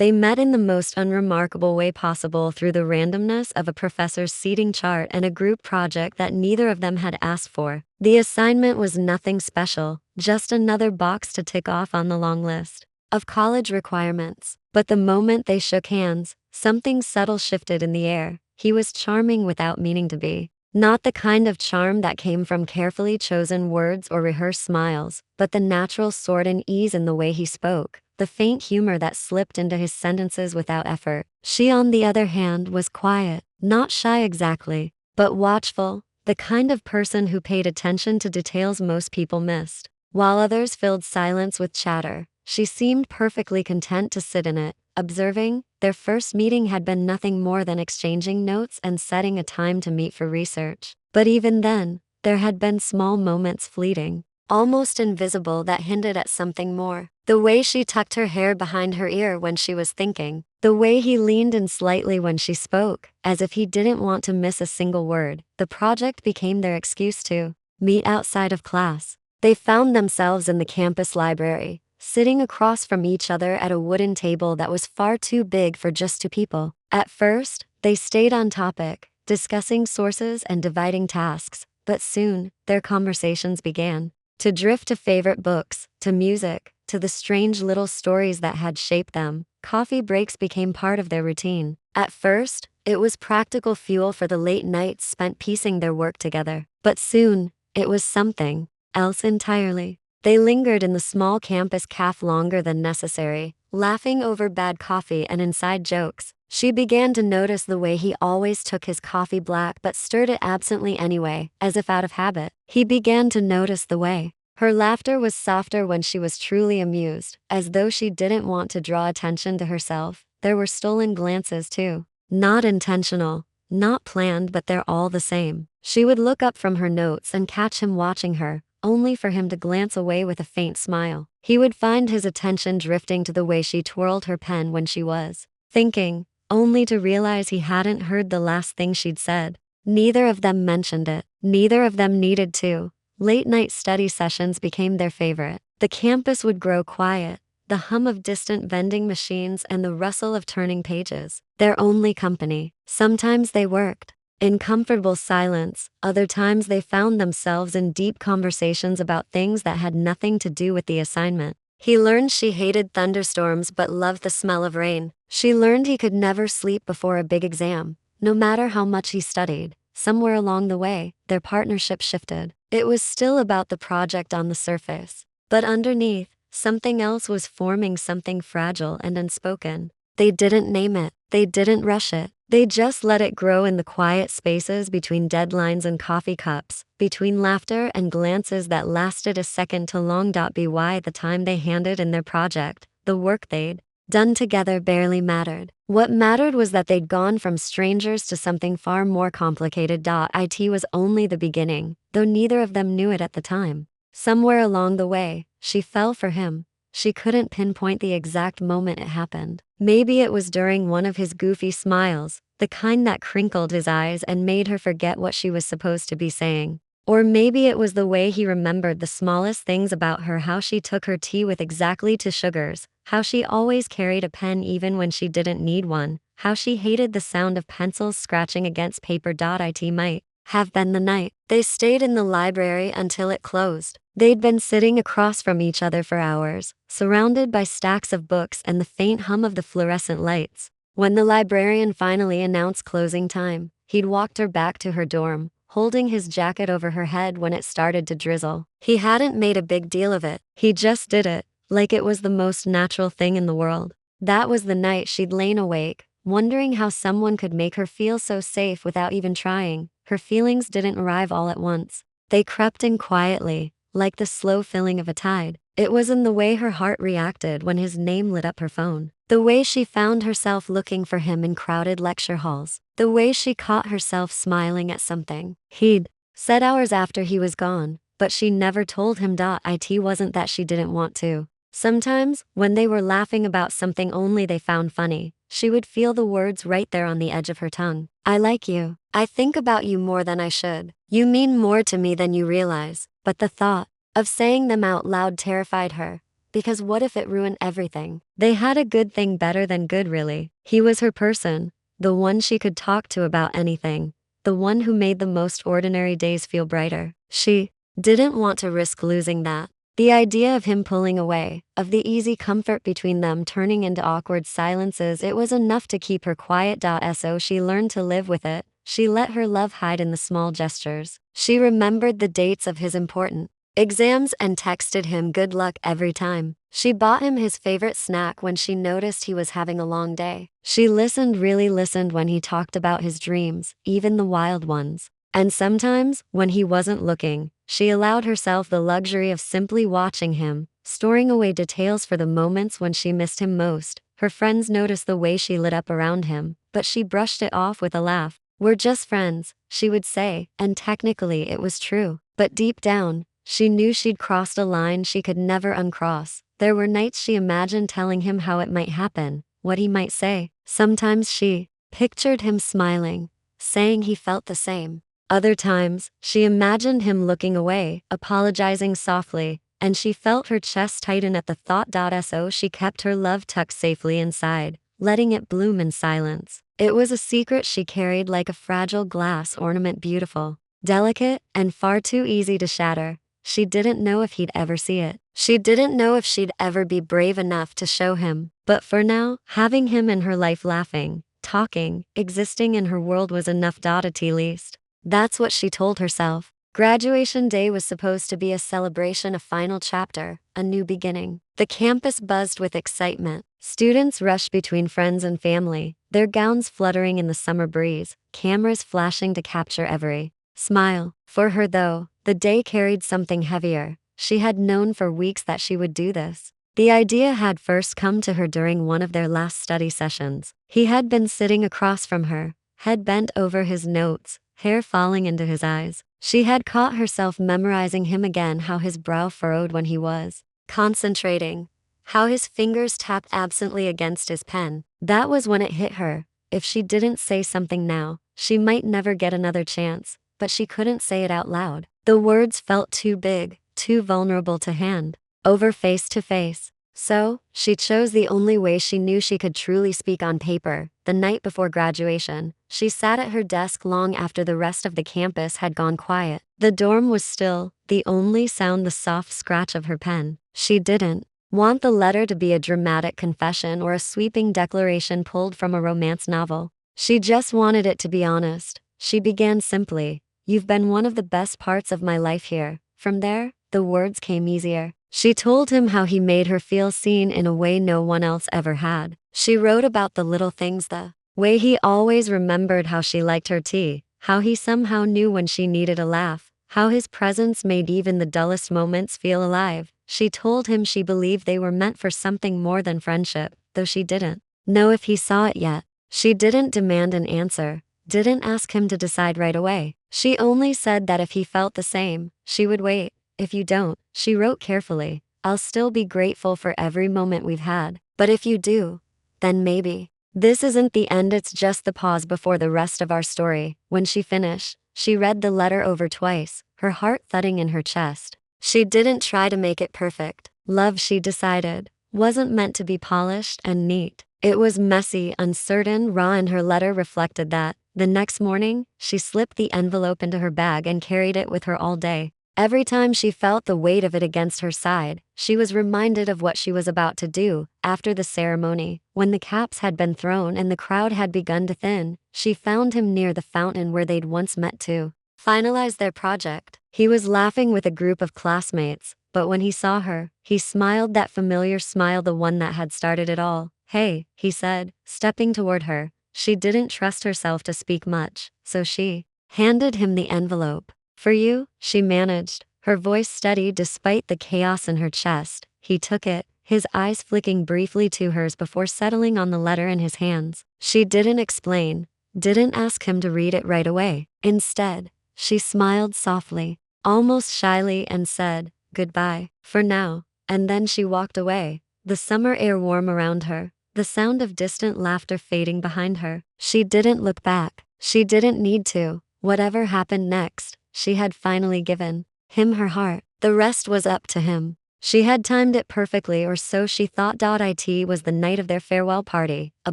They met in the most unremarkable way possible through the randomness of a professor's seating chart and a group project that neither of them had asked for. The assignment was nothing special, just another box to tick off on the long list of college requirements. But the moment they shook hands, something subtle shifted in the air. He was charming without meaning to be. Not the kind of charm that came from carefully chosen words or rehearsed smiles, but the natural sort and ease in the way he spoke, the faint humor that slipped into his sentences without effort. She, on the other hand, was quiet, not shy exactly, but watchful, the kind of person who paid attention to details most people missed. While others filled silence with chatter, she seemed perfectly content to sit in it, observing. Their first meeting had been nothing more than exchanging notes and setting a time to meet for research. But even then, there had been small moments, fleeting, almost invisible, that hinted at something more. The way she tucked her hair behind her ear when she was thinking, the way he leaned in slightly when she spoke, as if he didn't want to miss a single word. The project became their excuse to meet outside of class. They found themselves in the campus library, sitting across from each other at a wooden table that was far too big for just two people. At first, they stayed on topic, discussing sources and dividing tasks, but soon, their conversations began to drift to favorite books, to music, to the strange little stories that had shaped them. Coffee breaks became part of their routine. At first, it was practical fuel for the late nights spent piecing their work together. But soon, it was something else entirely. They lingered in the small campus cafe longer than necessary, laughing over bad coffee and inside jokes. She began to notice the way he always took his coffee black but stirred it absently anyway, as if out of habit. He began to notice the way her laughter was softer when she was truly amused, as though she didn't want to draw attention to herself. There were stolen glances too. Not intentional, not planned, but they're all the same. She would look up from her notes and catch him watching her, only for him to glance away with a faint smile. He would find his attention drifting to the way she twirled her pen when she was thinking, only to realize he hadn't heard the last thing she'd said. Neither of them mentioned it. Neither of them needed to. Late-night study sessions became their favorite. The campus would grow quiet, the hum of distant vending machines and the rustle of turning pages their only company. Sometimes they worked in comfortable silence, other times they found themselves in deep conversations about things that had nothing to do with the assignment. He learned she hated thunderstorms but loved the smell of rain. She learned he could never sleep before a big exam, no matter how much he studied. Somewhere along the way, their partnership shifted. It was still about the project on the surface, but underneath, something else was forming, something fragile and unspoken. They didn't name it, they didn't rush it. They just let it grow in the quiet spaces between deadlines and coffee cups, between laughter and glances that lasted a second too long. By the time they handed in their project, the work they'd done together barely mattered. What mattered was that they'd gone from strangers to something far more complicated. It was only the beginning, though neither of them knew it at the time. Somewhere along the way, she fell for him. She couldn't pinpoint the exact moment it happened. Maybe it was during one of his goofy smiles, the kind that crinkled his eyes and made her forget what she was supposed to be saying. Or maybe it was the way he remembered the smallest things about her, how she took her tea with exactly 2 sugars, how she always carried a pen even when she didn't need one, how she hated the sound of pencils scratching against paper. It might have been the night they stayed in the library until it closed. They'd been sitting across from each other for hours, surrounded by stacks of books and the faint hum of the fluorescent lights. When the librarian finally announced closing time, he'd walked her back to her dorm, holding his jacket over her head when it started to drizzle. He hadn't made a big deal of it. He just did it, like it was the most natural thing in the world. That was the night she'd lain awake, wondering how someone could make her feel so safe without even trying. Her feelings didn't arrive all at once. They crept in quietly, like the slow filling of a tide. It was in the way her heart reacted when his name lit up her phone. The way she found herself looking for him in crowded lecture halls. The way she caught herself smiling at something he'd said hours after he was gone, but she never told him. It wasn't that she didn't want to. Sometimes, when they were laughing about something only they found funny, she would feel the words right there on the edge of her tongue. I like you. I think about you more than I should. You mean more to me than you realize. But the thought of saying them out loud terrified her. because what if it ruined everything? They had a good thing better than good, really. He was her person, the one she could talk to about anything, the one who made the most ordinary days feel brighter. She didn't want to risk losing that. The idea of him pulling away, of the easy comfort between them turning into awkward silences, it was enough to keep her quiet. So she learned to live with it. She let her love hide in the small gestures. She remembered the dates of his important exams and texted him good luck every time. She bought him his favorite snack when she noticed he was having a long day. She really listened when he talked about his dreams, even the wild ones. And sometimes, when he wasn't looking, she allowed herself the luxury of simply watching him, storing away details for the moments when she missed him most. Her friends noticed the way she lit up around him, but she brushed it off with a laugh. "We're just friends," she would say, and technically it was true. But deep down, she knew she'd crossed a line she could never uncross. There were nights she imagined telling him how it might happen, what he might say. Sometimes she pictured him smiling, saying he felt the same. Other times, she imagined him looking away, apologizing softly, and she felt her chest tighten at the thought. So she kept her love tucked safely inside, letting it bloom in silence. It was a secret she carried like a fragile glass ornament, beautiful, delicate, and far too easy to shatter. She didn't know if he'd ever see it. She didn't know if she'd ever be brave enough to show him. But for now, having him in her life, laughing, talking, existing in her world was enough. At least that's what she told herself. Graduation day was supposed to be a celebration, a final chapter, a new beginning. The campus buzzed with excitement. Students rushed between friends and family, their gowns fluttering in the summer breeze, cameras flashing to capture every smile. For her, though, the day carried something heavier. She had known for weeks that she would do this. The idea had first come to her during one of their last study sessions. He had been sitting across from her, head bent over his notes, hair falling into his eyes. She had caught herself memorizing him again, how his brow furrowed when he was concentrating, how his fingers tapped absently against his pen. That was when it hit her. If she didn't say something now, she might never get another chance, but she couldn't say it out loud. The words felt too big, too vulnerable to hand over face to face. So, she chose the only way she knew she could truly speak on paper. The night before graduation, she sat at her desk long after the rest of the campus had gone quiet. The dorm was still, the only sound the soft scratch of her pen. She didn't want the letter to be a dramatic confession or a sweeping declaration pulled from a romance novel. She just wanted it to be honest. She began simply, "You've been one of the best parts of my life here." From there, the words came easier. She told him how he made her feel seen in a way no one else ever had. She wrote about the little things, the way he always remembered how she liked her tea, how he somehow knew when she needed a laugh, how his presence made even the dullest moments feel alive. She told him she believed they were meant for something more than friendship, though she didn't know if he saw it yet. She didn't demand an answer, didn't ask him to decide right away. She only said that if he felt the same, she would wait. "If you don't," she wrote carefully, "I'll still be grateful for every moment we've had. But if you do, then maybe this isn't the end, it's just the pause before the rest of our story." When she finished, she read the letter over twice, her heart thudding in her chest. She didn't try to make it perfect. Love, she decided, wasn't meant to be polished and neat. It was messy, uncertain, raw, and her letter reflected that. The next morning, she slipped the envelope into her bag and carried it with her all day. Every time she felt the weight of it against her side, she was reminded of what she was about to do. After the ceremony, when the caps had been thrown and the crowd had begun to thin, she found him near the fountain where they'd once met to finalize their project. He was laughing with a group of classmates, but when he saw her, he smiled, that familiar smile, the one that had started it all. "Hey," he said, stepping toward her. She didn't trust herself to speak much, so she handed him the envelope. "For you," she managed, her voice steady despite the chaos in her chest. He took it, his eyes flicking briefly to hers before settling on the letter in his hands. She didn't explain, didn't ask him to read it right away. Instead, she smiled softly, almost shyly, and said, "Goodbye, for now." And then she walked away, the summer air warm around her, the sound of distant laughter fading behind her. She didn't look back. She didn't need to. Whatever happened next, she had finally given him her heart. The rest was up to him. She had timed it perfectly, or so she thought. It was the night of their farewell party, a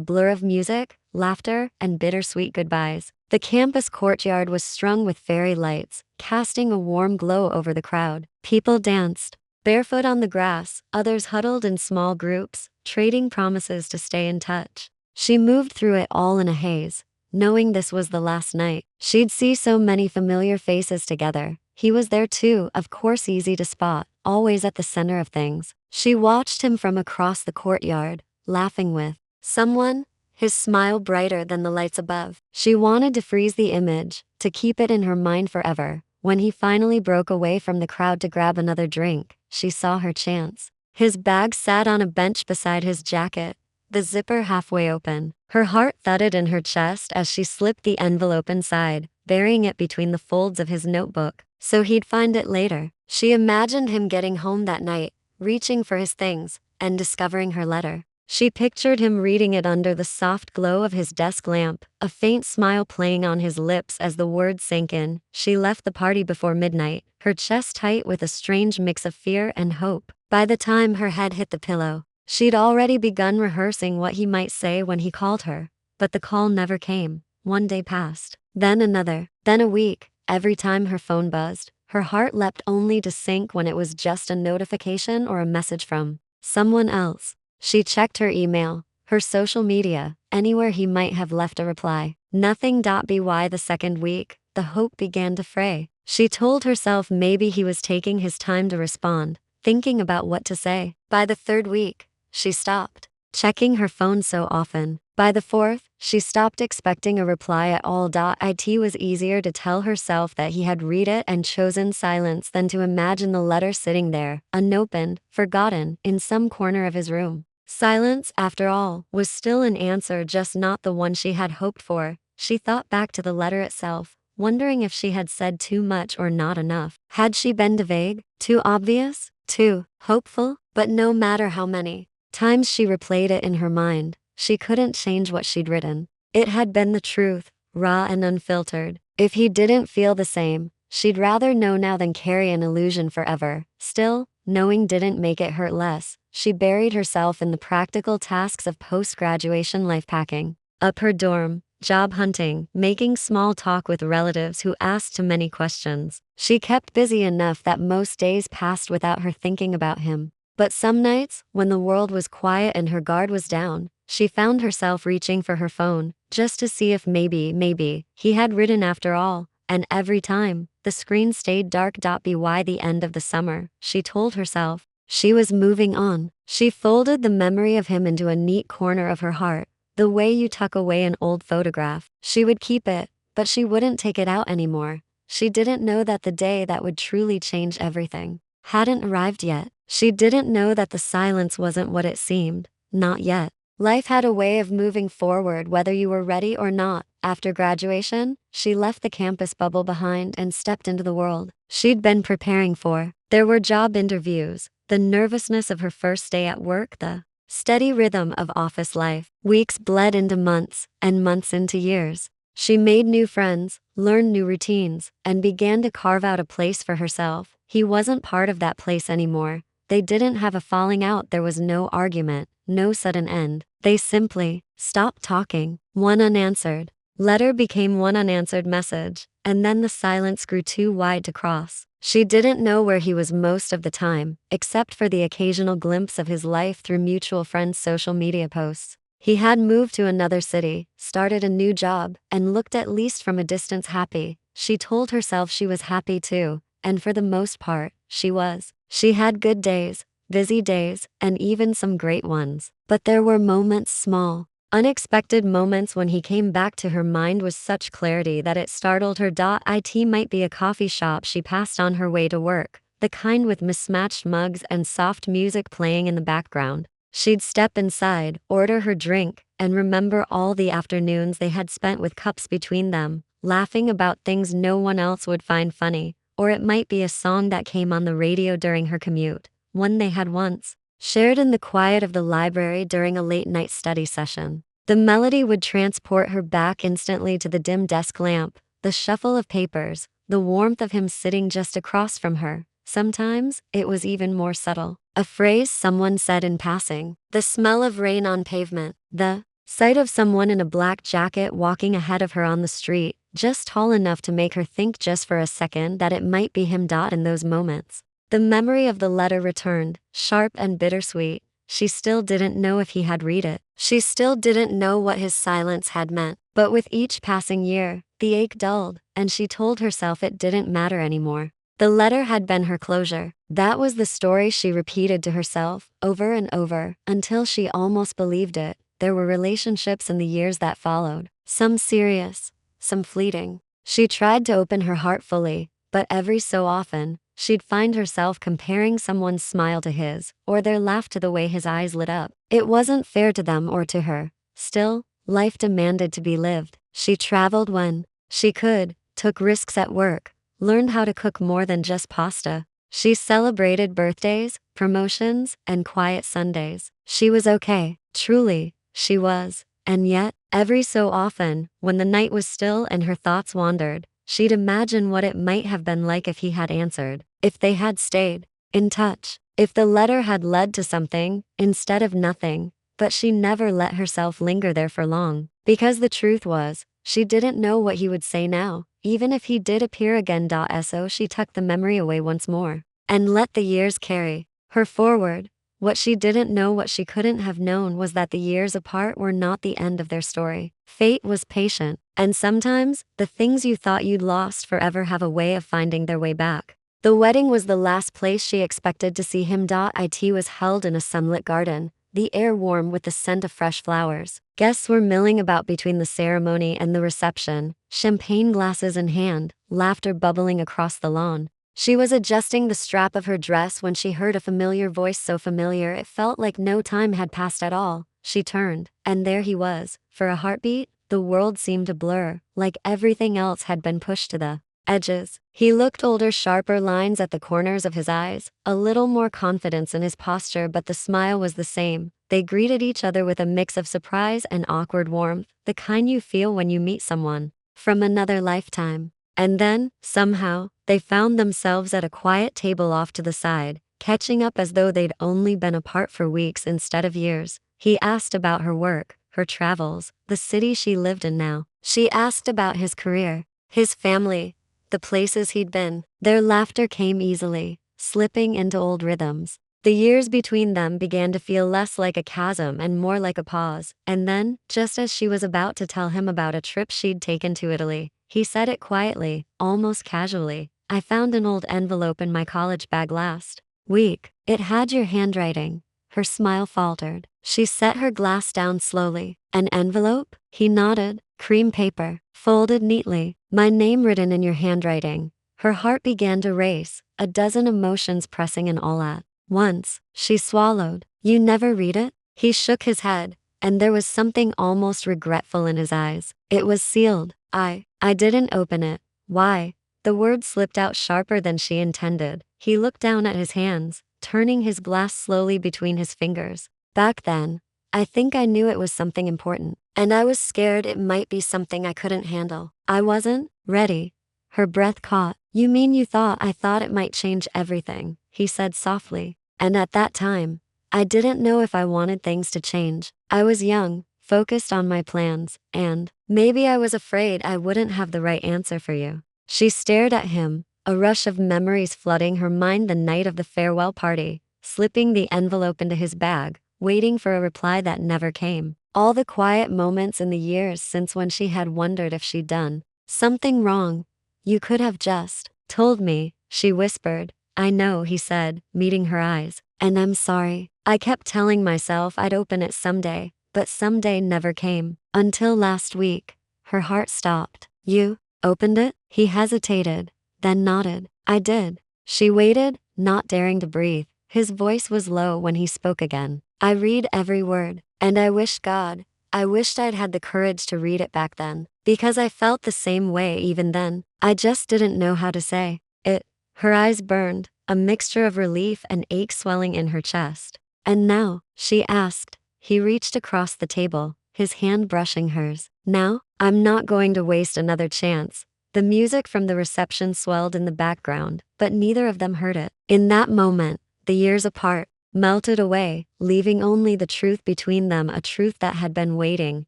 blur of music, laughter, and bittersweet goodbyes. The campus courtyard was strung with fairy lights, casting a warm glow over the crowd. People danced, barefoot on the grass, others huddled in small groups, trading promises to stay in touch. She moved through it all in a haze, knowing this was the last night. She'd see so many familiar faces together. He was there too, of course, easy to spot, always at the center of things. She watched him from across the courtyard, laughing with someone, his smile brighter than the lights above. She wanted to freeze the image, to keep it in her mind forever. When he finally broke away from the crowd to grab another drink, she saw her chance. His bag sat on a bench beside his jacket, the zipper halfway open. Her heart thudded in her chest as she slipped the envelope inside, burying it between the folds of his notebook, so he'd find it later. She imagined him getting home that night, reaching for his things, and discovering her letter. She pictured him reading it under the soft glow of his desk lamp, a faint smile playing on his lips as the words sank in. She left the party before midnight, her chest tight with a strange mix of fear and hope. By the time her head hit the pillow, she'd already begun rehearsing what he might say when he called her. But the call never came. One day passed, then another, then a week. Every time her phone buzzed, her heart leapt, only to sink when it was just a notification or a message from someone else. She checked her email, her social media, anywhere he might have left a reply. Nothing. By the second week, the hope began to fray. She told herself maybe he was taking his time to respond, thinking about what to say. By the third week, she stopped checking her phone so often. By the fourth, she stopped expecting a reply at all. It was easier to tell herself that he had read it and chosen silence than to imagine the letter sitting there, unopened, forgotten, in some corner of his room. Silence, after all, was still an answer, just not the one she had hoped for. She thought back to the letter itself, wondering if she had said too much or not enough. Had she been too vague, too obvious, too hopeful? But no matter how many times she replayed it in her mind, she couldn't change what she'd written. It had been the truth, raw and unfiltered. If he didn't feel the same, she'd rather know now than carry an illusion forever. Still, knowing didn't make it hurt less. She buried herself in the practical tasks of post-graduation life, packing up her dorm, job hunting, making small talk with relatives who asked too many questions. She kept busy enough that most days passed without her thinking about him. But some nights, when the world was quiet and her guard was down, she found herself reaching for her phone, just to see if maybe, he had written after all. And every time, the screen stayed dark. By the end of the summer, she told herself she was moving on. She folded the memory of him into a neat corner of her heart, the way you tuck away an old photograph. She would keep it, but she wouldn't take it out anymore. She didn't know that the day that would truly change everything hadn't arrived yet. She didn't know that the silence wasn't what it seemed, not yet. Life had a way of moving forward whether you were ready or not. After graduation, she left the campus bubble behind and stepped into the world she'd been preparing for. There were job interviews, the nervousness of her first day at work, the steady rhythm of office life. Weeks bled into months, and months into years. She made new friends, learned new routines, and began to carve out a place for herself. He wasn't part of that place anymore. They didn't have a falling out, there was no argument, no sudden end. They simply stopped talking. One unanswered letter became one unanswered message, and then the silence grew too wide to cross. She didn't know where he was most of the time, except for the occasional glimpse of his life through mutual friends' social media posts. He had moved to another city, started a new job, and looked, at least from a distance, happy. She told herself she was happy too, and for the most part, she was. She had good days, busy days, and even some great ones. But there were moments, small, unexpected moments, when he came back to her mind with such clarity that it startled her. It might be a coffee shop she passed on her way to work, the kind with mismatched mugs and soft music playing in the background. She'd step inside, order her drink, and remember all the afternoons they had spent with cups between them, laughing about things no one else would find funny. Or it might be a song that came on the radio during her commute, one they had once shared in the quiet of the library during a late-night study session. The melody would transport her back instantly to the dim desk lamp, the shuffle of papers, the warmth of him sitting just across from her, Sometimes, it was even more subtle. A phrase someone said in passing, the smell of rain on pavement, the sight of someone in a black jacket walking ahead of her on the street, just tall enough to make her think just for a second that it might be him. In those moments, the memory of the letter returned, sharp and bittersweet. She still didn't know if he had read it. She still didn't know what his silence had meant. But with each passing year, the ache dulled, and she told herself it didn't matter anymore. The letter had been her closure. That was the story she repeated to herself, over and over, until she almost believed it. There were relationships in the years that followed, some serious, some fleeting. She tried to open her heart fully, but every so often, she'd find herself comparing someone's smile to his, or their laugh to the way his eyes lit up. It wasn't fair to them or to her. Still, life demanded to be lived. She traveled when she could, took risks at work, learned how to cook more than just pasta. She celebrated birthdays, promotions, and quiet Sundays. She was okay. Truly, she was. And yet, every so often, when the night was still and her thoughts wandered, she'd imagine what it might have been like if he had answered, if they had stayed in touch, if the letter had led to something instead of nothing. But she never let herself linger there for long, because the truth was, she didn't know what he would say now, even if he did appear again. So she tucked the memory away once more, and let the years carry her forward. What she didn't know, what she couldn't have known, was that the years apart were not the end of their story. Fate was patient, and sometimes, the things you thought you'd lost forever have a way of finding their way back. The wedding was the last place she expected to see him. It was held in a sunlit garden, the air warm with the scent of fresh flowers. Guests were milling about between the ceremony and the reception, champagne glasses in hand, laughter bubbling across the lawn. She was adjusting the strap of her dress when she heard a familiar voice, so familiar it felt like no time had passed at all. She turned, and there he was. For a heartbeat, the world seemed to blur, like everything else had been pushed to the edges. He looked older, sharper lines at the corners of his eyes, a little more confidence in his posture, but the smile was the same. They greeted each other with a mix of surprise and awkward warmth, the kind you feel when you meet someone from another lifetime. And then, somehow, they found themselves at a quiet table off to the side, catching up as though they'd only been apart for weeks instead of years. He asked about her work, her travels, the city she lived in now. She asked about his career, his family, the places he'd been. Their laughter came easily, slipping into old rhythms. The years between them began to feel less like a chasm and more like a pause. And then, just as she was about to tell him about a trip she'd taken to Italy, he said it quietly, almost casually. I found an old envelope in my college bag last week. It had your handwriting. Her smile faltered. She set her glass down slowly. An envelope? He nodded. Cream paper, folded neatly. My name written in your handwriting. Her heart began to race, a dozen emotions pressing in all at once. She swallowed. You never read it? He shook his head, and there was something almost regretful in his eyes. It was sealed. I didn't open it. Why? The word slipped out sharper than she intended. He looked down at his hands, turning his glass slowly between his fingers. Back then, I think I knew it was something important, and I was scared it might be something I couldn't handle. I wasn't ready. Her breath caught. You mean you thought I thought it might change everything, he said softly. And at that time, I didn't know if I wanted things to change. I was young, focused on my plans, and maybe I was afraid I wouldn't have the right answer for you. She stared at him, a rush of memories flooding her mind. The night of the farewell party, slipping the envelope into his bag, waiting for a reply that never came. All the quiet moments in the years since when she had wondered if she'd done something wrong. You could have just told me, she whispered. I know, he said, meeting her eyes. And I'm sorry. I kept telling myself I'd open it someday, but someday never came. Until last week. Her heart stopped. You opened it? He hesitated, then nodded. I did. She waited, not daring to breathe. His voice was low when he spoke again. I read every word, and I wished I'd had the courage to read it back then, because I felt the same way even then. I just didn't know how to say it. Her eyes burned, a mixture of relief and ache swelling in her chest. And now, she asked. He reached across the table, his hand brushing hers. Now, I'm not going to waste another chance. The music from the reception swelled in the background, but neither of them heard it. In that moment, the years apart melted away, leaving only the truth between them, a truth that had been waiting,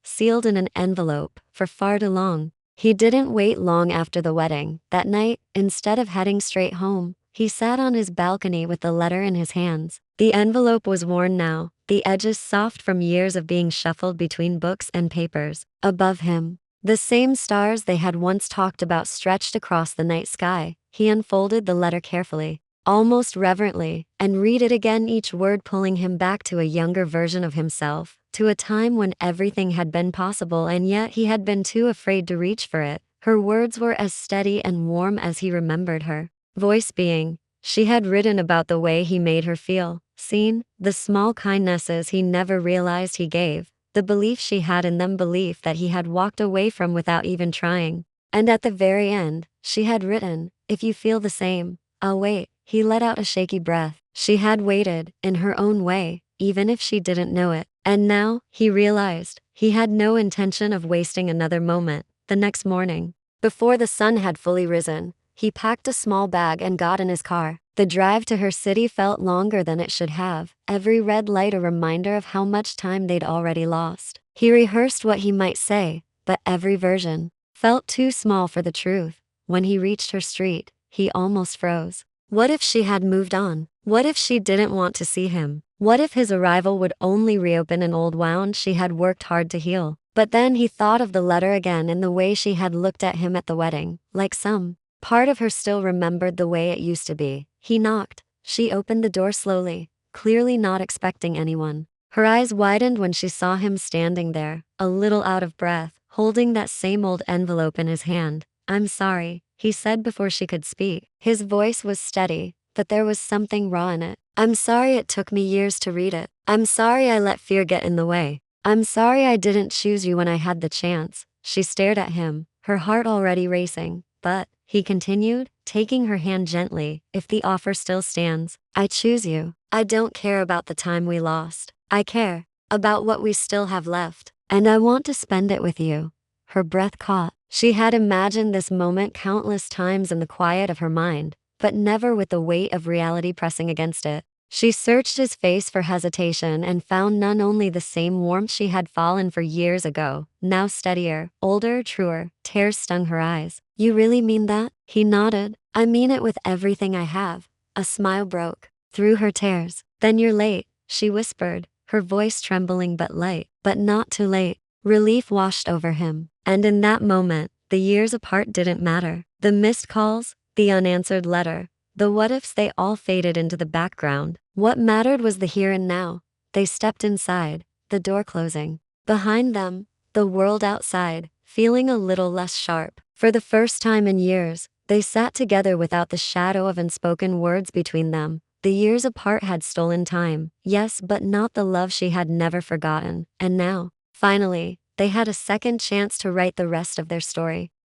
sealed in an envelope, for far too long. He didn't wait long after the wedding. That night, instead of heading straight home, he sat on his balcony with the letter in his hands. The envelope was worn now, the edges soft from years of being shuffled between books and papers. Above him, the same stars they had once talked about stretched across the night sky. He unfolded the letter carefully, almost reverently, and read it again, each word pulling him back to a younger version of himself, to a time when everything had been possible and yet he had been too afraid to reach for it. Her words were as steady and warm as he remembered her voice being. She had written about the way he made her feel, seen the small kindnesses he never realized he gave, the belief she had in them, belief that he had walked away from without even trying. And at the very end, she had written, "If you feel the same, I'll wait." He let out a shaky breath. She had waited, in her own way, even if she didn't know it. And now, he realized, he had no intention of wasting another moment. The next morning, before the sun had fully risen, he packed a small bag and got in his car. The drive to her city felt longer than it should have, every red light a reminder of how much time they'd already lost. He rehearsed what he might say, but every version felt too small for the truth. When he reached her street, he almost froze. What if she had moved on? What if she didn't want to see him? What if his arrival would only reopen an old wound she had worked hard to heal? But then he thought of the letter again and the way she had looked at him at the wedding, like some part of her still remembered the way it used to be. He knocked. She opened the door slowly, clearly not expecting anyone. Her eyes widened when she saw him standing there, a little out of breath, holding that same old envelope in his hand. "I'm sorry," he said before she could speak. His voice was steady, but there was something raw in it. "I'm sorry it took me years to read it. I'm sorry I let fear get in the way. I'm sorry I didn't choose you when I had the chance." She stared at him, her heart already racing. "But," he continued, taking her hand gently, "if the offer still stands, I choose you. I don't care about the time we lost. I care about what we still have left, and I want to spend it with you." Her breath caught. She had imagined this moment countless times in the quiet of her mind, but never with the weight of reality pressing against it. She searched his face for hesitation and found none, only the same warmth she had fallen for years ago, now steadier, older, truer. Tears stung her eyes. "You really mean that?" He nodded. "I mean it with everything I have." A smile broke through her tears. "Then you're late," she whispered, her voice trembling but light. But not too late. Relief washed over him. And in that moment, the years apart didn't matter. The missed calls, the unanswered letter, the what ifs, they all faded into the background. What mattered was the here and now. They stepped inside, the door closing behind them, the world outside feeling a little less sharp. For the first time in years, they sat together without the shadow of unspoken words between them. The years apart had stolen time, yes, but not the love she had never forgotten. And now, finally, they had a second chance to write the rest of their story.